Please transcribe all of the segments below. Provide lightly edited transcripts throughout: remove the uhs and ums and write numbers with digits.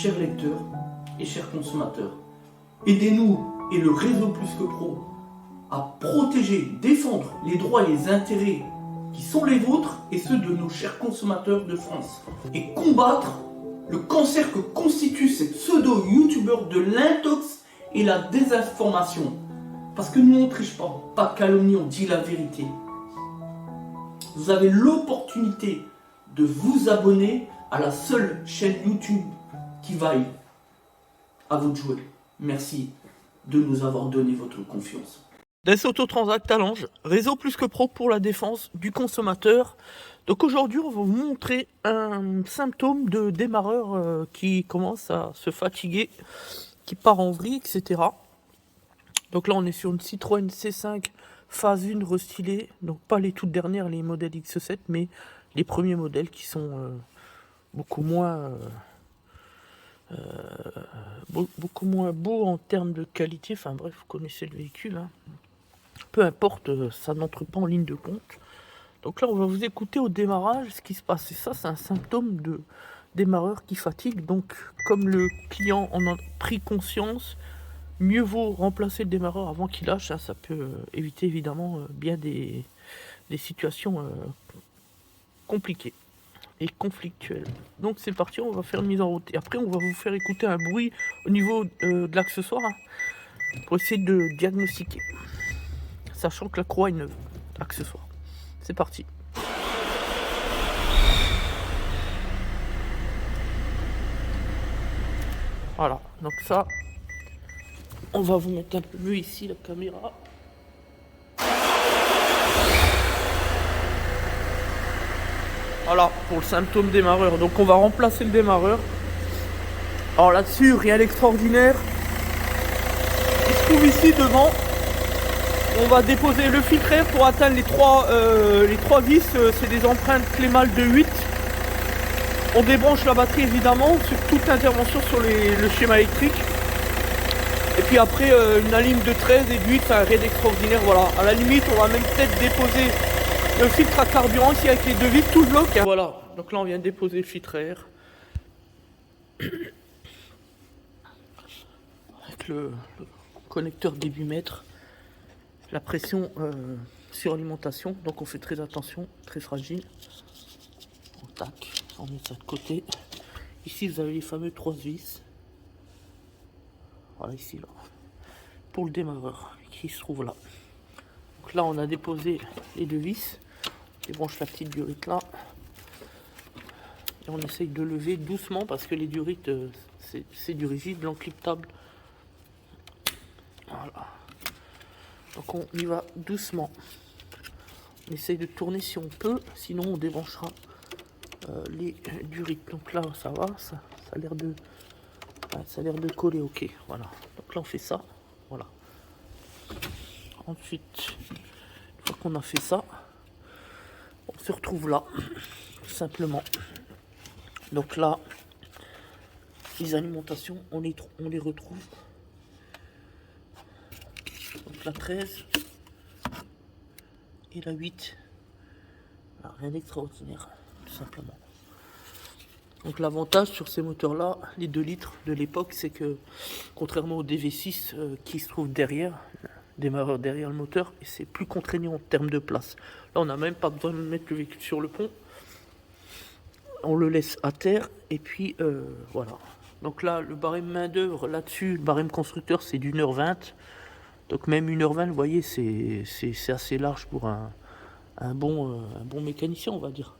chers lecteurs et chers consommateurs, aidez-nous et le réseau Plus que Pro à protéger, défendre les droits et les intérêts qui sont les vôtres et ceux de nos chers consommateurs de France et combattre le cancer que constituent ces pseudo-youtubeurs de l'intox et la désinformation. Parce que nous on ne triche pas de calomnie, on dit la vérité. Vous avez l'opportunité de vous abonner à la seule chaîne YouTube qui vaille. À vous de jouer. Merci de nous avoir donné votre confiance. Des Autotransact à Lange, réseau Plus que Pro pour la défense du consommateur. Donc aujourd'hui, on va vous montrer un symptôme de démarreur qui commence à se fatiguer, qui part en vrille, etc. Donc là, on est sur une Citroën C5 phase 1 restylée. Donc pas les toutes dernières, les modèles X7, mais les premiers modèles qui sont beaucoup moins beaux en termes de qualité. Enfin bref, vous connaissez le véhicule, hein. Peu importe, ça n'entre pas en ligne de compte. Donc là, on va vous écouter au démarrage ce qui se passe. Et ça, c'est un symptôme de démarreur qui fatigue. Donc, comme le client en a pris conscience, mieux vaut remplacer le démarreur avant qu'il lâche. Hein. Ça peut éviter évidemment bien des situations compliquées et conflictuelles. Donc c'est parti, on va faire une mise en route. Et après, on va vous faire écouter un bruit au niveau de l'accessoire, hein, pour essayer de diagnostiquer. Sachant que la croix est neuve, accessoire. C'est parti. Voilà, donc ça, on va vous mettre un peu mieux ici la caméra. Voilà, pour le symptôme démarreur. Donc on va remplacer le démarreur. Alors là-dessus, rien d'extraordinaire. Il se trouve ici devant. On va déposer le filtre pour atteindre les trois vis, c'est des empreintes Clémal de 8. On débranche la batterie évidemment sur toute intervention sur le schéma électrique. Et puis après une alim de 13 et de 8, enfin rien d'extraordinaire, voilà. À la limite, on va même peut-être déposer le filtre à carburant ici avec les deux vis, tout le bloc. Hein. Voilà, donc là on vient de déposer le filtre à air. Avec le connecteur début mètre. La pression sur alimentation, donc on fait très attention, très fragile. On tac, on met ça de côté. Ici vous avez les fameux 3 vis. Voilà ici là. Pour le démarreur qui se trouve là. Donc là on a déposé les deux vis. On débranche la petite durite là. Et on essaye de lever doucement parce que les durites c'est du rigide, l'encryptable. Voilà. Donc on y va doucement. On essaye de tourner si on peut, sinon on débranchera les durites. Donc là ça va, ça a l'air de coller, ok. Voilà. Donc là on fait ça, voilà. Ensuite, une fois qu'on a fait ça, on se retrouve là, tout simplement. Donc là, les alimentations, on les retrouve. Donc la 13 et la 8. Alors, rien d'extraordinaire, tout simplement. Donc l'avantage sur ces moteurs là, les 2 litres de l'époque, c'est que contrairement au DV6 qui se trouve derrière, démarreur derrière le moteur, et c'est plus contraignant en termes de place. Là on n'a même pas besoin de mettre le véhicule sur le pont. On le laisse à terre et puis voilà. Donc là le barème main d'œuvre là-dessus, le barème constructeur c'est d'1h20. Donc même 1h20, vous voyez, c'est assez large pour un bon mécanicien, on va dire.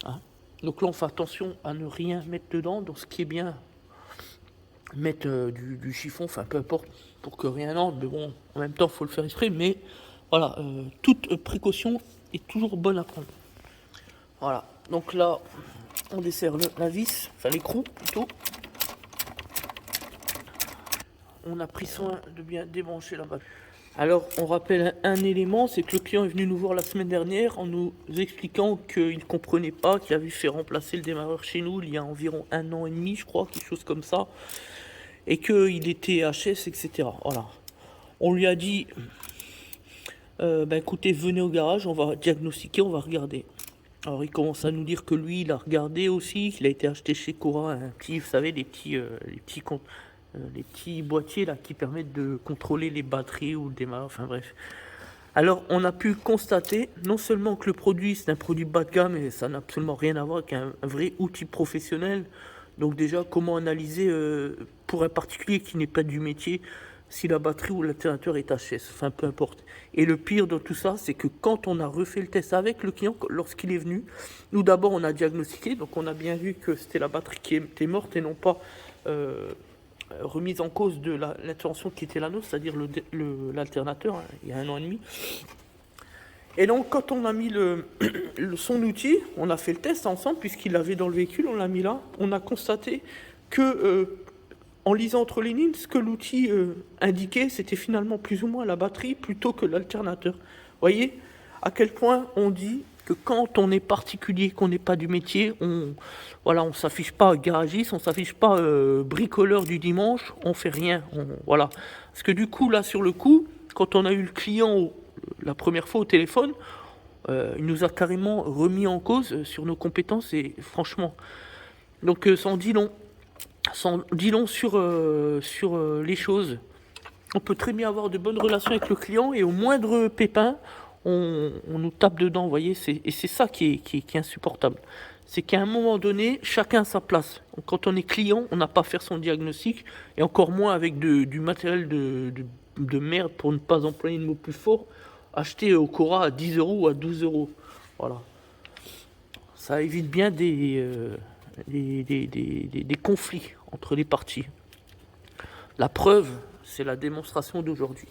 Hein. Donc là, on fait attention à ne rien mettre dedans. Donc ce qui est bien, mettre du chiffon, enfin peu importe, pour que rien n'entre. Mais bon, en même temps, il faut le faire exprès. Mais voilà, toute précaution est toujours bonne à prendre. Voilà, donc là, on desserre la vis, enfin l'écrou plutôt. On a pris soin de bien débrancher la batterie. Alors, on rappelle un élément, c'est que le client est venu nous voir la semaine dernière en nous expliquant qu'il ne comprenait pas, qu'il avait fait remplacer le démarreur chez nous il y a environ 1 an et demi, je crois, quelque chose comme ça, et qu'il était HS, etc. Voilà. On lui a dit, écoutez, venez au garage, on va diagnostiquer, on va regarder. Alors il commence à nous dire que lui, il a regardé aussi, qu'il a été acheté chez Cora un petit, vous savez, les petits boîtiers là qui permettent de contrôler les batteries ou le démarrage, enfin bref. Alors on a pu constater non seulement que le produit c'est un produit bas de gamme et ça n'a absolument rien à voir avec un vrai outil professionnel. Donc déjà comment analyser pour un particulier qui n'est pas du métier si la batterie ou l'alternateur est HS, enfin peu importe. Et le pire de tout ça, c'est que quand on a refait le test avec le client, lorsqu'il est venu, nous d'abord on a diagnostiqué, donc on a bien vu que c'était la batterie qui était morte et non pas remise en cause de l'intervention qui était la nôtre, c'est-à-dire l'alternateur, hein, il y a 1 an et demi. Et donc quand on a mis son outil, on a fait le test ensemble, puisqu'il l'avait dans le véhicule, on l'a mis là, on a constaté que en lisant entre les lignes, ce que l'outil indiquait, c'était finalement plus ou moins la batterie plutôt que l'alternateur. Vous voyez à quel point on dit que quand on est particulier, qu'on n'est pas du métier, on s'affiche pas garagiste, on s'affiche pas bricoleur du dimanche, on fait rien. Voilà. Parce que du coup, là, sur le coup, quand on a eu le client la première fois au téléphone, il nous a carrément remis en cause sur nos compétences et franchement. Donc ça en dit long. Sur les choses. On peut très bien avoir de bonnes relations avec le client et au moindre pépin, on nous tape dedans, vous voyez. Et c'est ça qui est insupportable. C'est qu'à un moment donné, chacun a sa place. Donc, quand on est client, on n'a pas à faire son diagnostic et encore moins avec du matériel de merde, pour ne pas employer le mot plus fort, acheté au Cora à 10 € ou à 12 €. Voilà. Ça évite bien des conflits entre les parties. La preuve, c'est la démonstration d'aujourd'hui.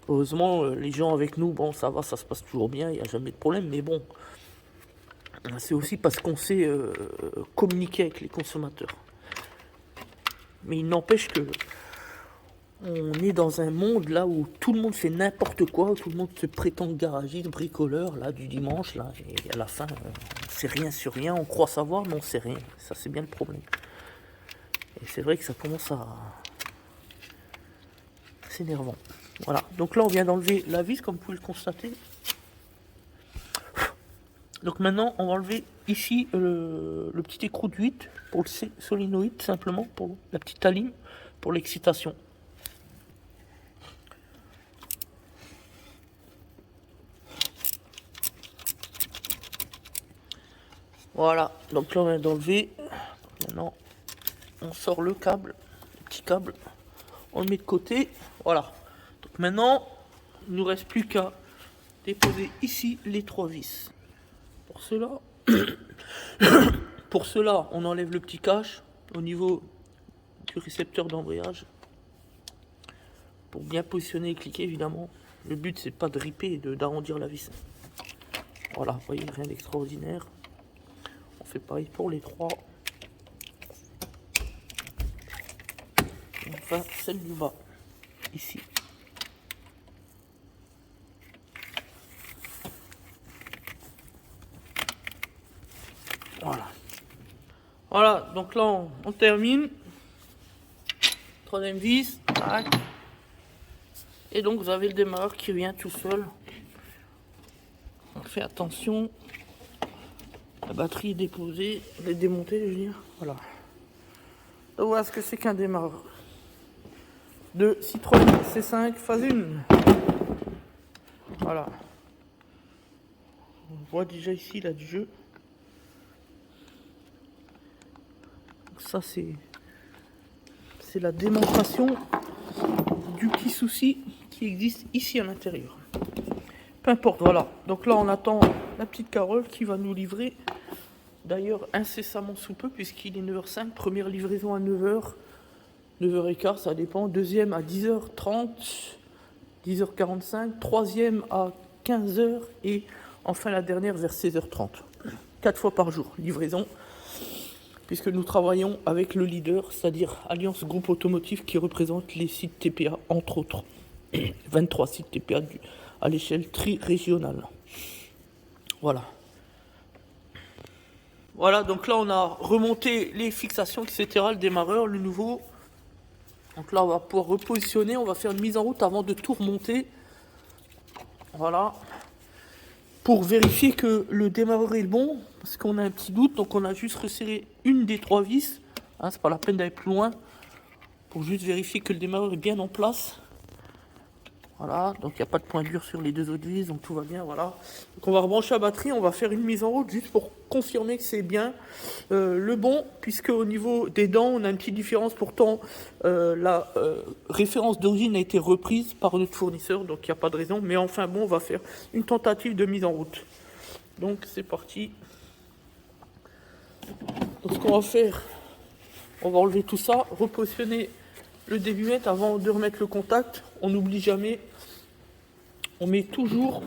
Heureusement, les gens avec nous, bon, ça va, ça se passe toujours bien, il n'y a jamais de problème, mais bon, c'est aussi parce qu'on sait communiquer avec les consommateurs. Mais il n'empêche que on est dans un monde là où tout le monde fait n'importe quoi, où tout le monde se prétend garagiste, bricoleur, là, du dimanche, là, et à la fin, on sait rien sur rien, on croit savoir, mais on sait rien. Ça, c'est bien le problème. Et c'est vrai que ça commence à... C'est énervant. Voilà, donc là, on vient d'enlever la vis, comme vous pouvez le constater. Donc maintenant, on va enlever ici le petit écrou de 8 pour le solénoïde, simplement, pour la petite aline, pour l'excitation. Voilà, donc là on vient d'enlever. Maintenant, on sort le câble, le petit câble, on le met de côté. Voilà. Donc maintenant, il ne nous reste plus qu'à déposer ici les 3 vis. Pour cela, on enlève le petit cache au niveau du récepteur d'embrayage pour bien positionner et cliquer évidemment. Le but c'est pas de ripper et d'arrondir la vis. Voilà, vous voyez, rien d'extraordinaire. On fait pareil pour les 3. Enfin, celle du bas, ici. Voilà. Voilà, donc là, on termine. 3e vis. Tac. Et donc, vous avez le démarreur qui vient tout seul. On fait attention. La batterie est déposée, elle est démontée, je veux dire. Voilà. Donc voilà ce que c'est qu'un démarreur. De Citroën C5 phase 1. Voilà. On voit déjà ici là du jeu. Donc ça c'est la démonstration du petit souci qui existe ici à l'intérieur. Peu importe, voilà. Donc là on attend la petite Carole qui va nous livrer. D'ailleurs incessamment sous peu puisqu'il est 9h05. Première livraison à 9h. 9h15, ça dépend. Deuxième à 10h30, 10h45. Troisième à 15h. Et enfin la dernière vers 16h30. 4 fois par jour, livraison. Puisque nous travaillons avec le leader, c'est-à-dire Alliance Groupe Automotive qui représente les sites TPA, entre autres. 23 sites TPA à l'échelle tri-régionale. Voilà. Voilà, donc là on a remonté les fixations, etc. Le démarreur, le nouveau. Donc là on va pouvoir repositionner, on va faire une mise en route avant de tout remonter. Voilà. pour vérifier que le démarreur est le bon, parce qu'on a un petit doute, donc on a juste resserré une des 3 vis, hein, c'est pas la peine d'aller plus loin, pour juste vérifier que le démarreur est bien en place. Voilà, donc il n'y a pas de point dur sur les 2 autres vis, donc tout va bien, voilà. Donc on va rebrancher la batterie, on va faire une mise en route juste pour confirmer que c'est bien le bon, puisque au niveau des dents, on a une petite différence. Pourtant, la référence d'origine a été reprise par notre fournisseur, donc il n'y a pas de raison. Mais enfin bon, on va faire une tentative de mise en route. Donc c'est parti. Donc ce qu'on va faire, on va enlever tout ça, repositionner le débutmètre avant de remettre le contact. On n'oublie jamais, on met toujours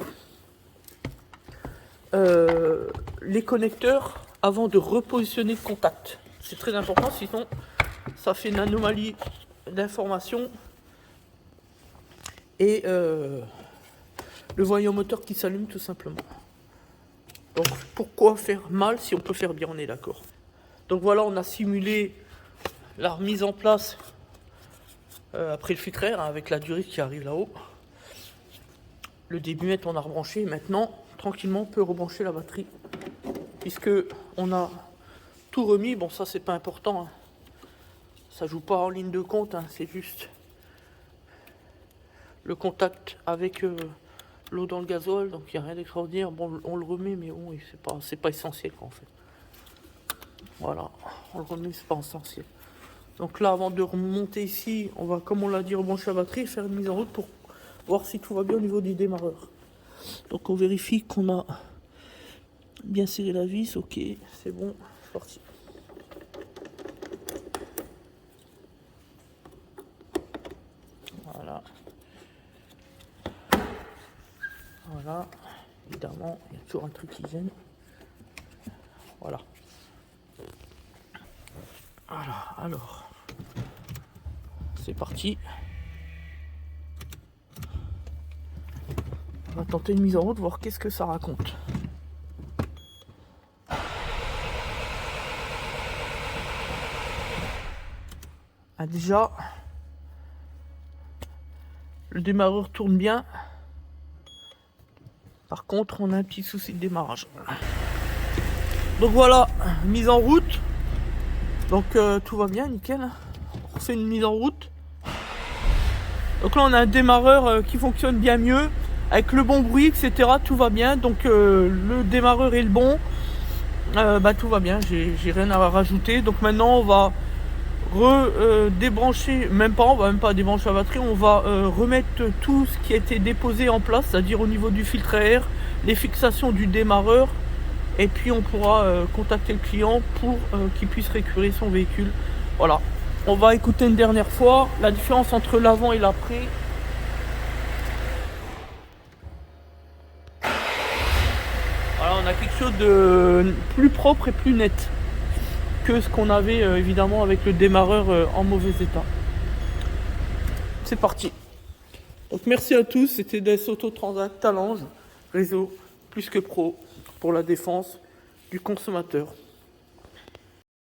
les connecteurs avant de repositionner le contact. C'est très important, sinon ça fait une anomalie d'information et le voyant moteur qui s'allume tout simplement. Donc pourquoi faire mal si on peut faire bien, on est d'accord. Donc voilà, on a simulé la remise en place après le filtre air, hein, avec la durée qui arrive là-haut. Le débutmètre on a rebranché, maintenant tranquillement on peut rebrancher la batterie puisque on a tout remis. Bon, ça c'est pas important, hein. Ça joue pas en ligne de compte, hein. C'est juste le contact avec l'eau dans le gasoil, donc il n'y a rien d'extraordinaire. Bon, on le remet, mais bon, c'est pas essentiel quoi, en fait. Voilà, on le remet, c'est pas essentiel. Donc là, avant de remonter ici, on va, comme on l'a dit, rebrancher la batterie et faire une mise en route pour voir si tout va bien au niveau du démarreur. Donc on vérifie qu'on a bien serré la vis, ok, c'est bon, c'est parti. Voilà. Voilà, évidemment, il y a toujours un truc qui gêne. Voilà. Voilà, alors, c'est parti. On va tenter une mise en route, voir qu'est-ce que ça raconte. Ah, déjà, le démarreur tourne bien. Par contre, on a un petit souci de démarrage. Donc voilà, mise en route. Donc tout va bien, nickel. On fait une mise en route. Donc là, on a un démarreur qui fonctionne bien mieux, avec le bon bruit, etc. Tout va bien. Donc le démarreur est le bon. Tout va bien, j'ai rien à rajouter. Donc maintenant, on va débrancher, on va même pas débrancher la batterie, on va remettre tout ce qui a été déposé en place, c'est-à-dire au niveau du filtre à air, les fixations du démarreur, et puis on pourra contacter le client pour qu'il puisse récurer son véhicule. Voilà, on va écouter une dernière fois la différence entre l'avant et l'après. Voilà, on a quelque chose de plus propre et plus net que ce qu'on avait évidemment avec le démarreur en mauvais état. C'est parti. Donc merci à tous, c'était DS Auto Transact Talange, réseau plus que pro pour la défense du consommateur.